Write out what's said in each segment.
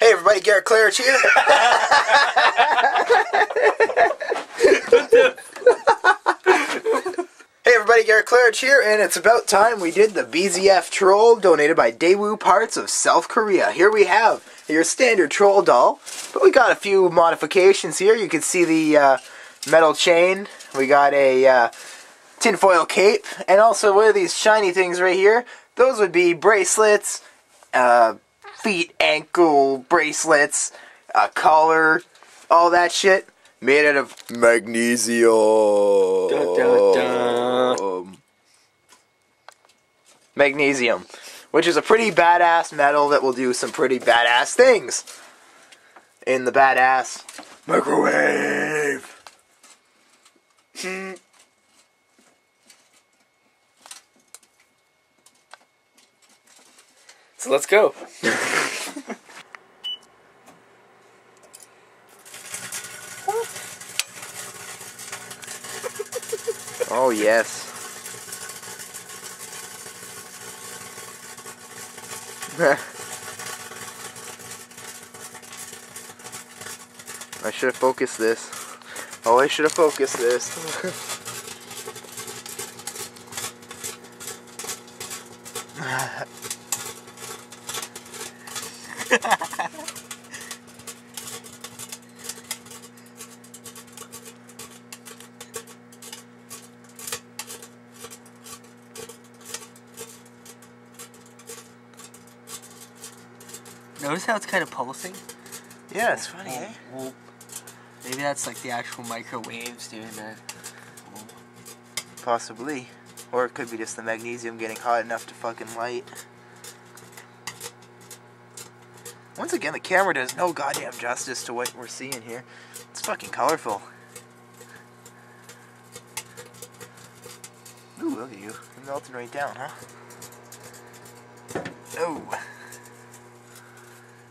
Hey everybody, Garrett Clarich here. Hey everybody, Garrett Clarich here, and it's about time we did the BZF Troll donated by Daewoo Parts of South Korea. Here we have your standard troll doll, but we got a few modifications here. You can see the metal chain. We got a tinfoil cape, and also what are these shiny things right here? Those would be bracelets, feet, ankle bracelets, a collar, all that shit. Made out of magnesium. Dun, dun, dun. Magnesium. Which is a pretty badass metal that will do some pretty badass things. In the badass microwave. So let's go. Oh yes. I should have focused this. Oh, I should have focused this. Notice how it's kind of pulsing? Yeah, it's funny, eh? Well, maybe that's like the actual microwaves doing that. Possibly. Or it could be just the magnesium getting hot enough to fucking light. Once again, the camera does no goddamn justice to what we're seeing here. It's fucking colorful. Ooh, look at you. You're melting right down, huh? Oh.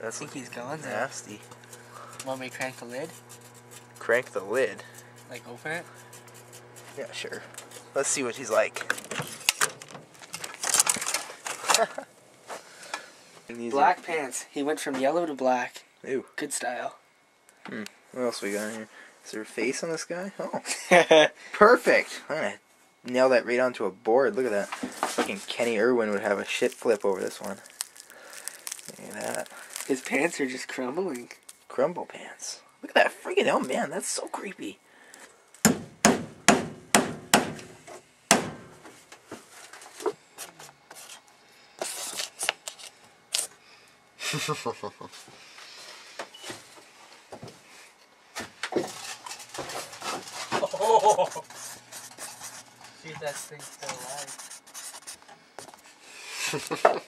I think he's going there. Nasty. Want me to crank the lid? Crank the lid. Like open it? Yeah, sure. Let's see what he's like. Black pants. He went from yellow to black. Ew. Good style. What else we got here? Is there a face on this guy? Oh. Perfect. I'm gonna nail that right onto a board. Look at that. Fucking Kenny Irwin would have a shit flip over this one. Look at that. His pants are just crumbling. Crumble pants. Look at that freaking, oh man, that's so creepy. Oh. See if that thing's still alive.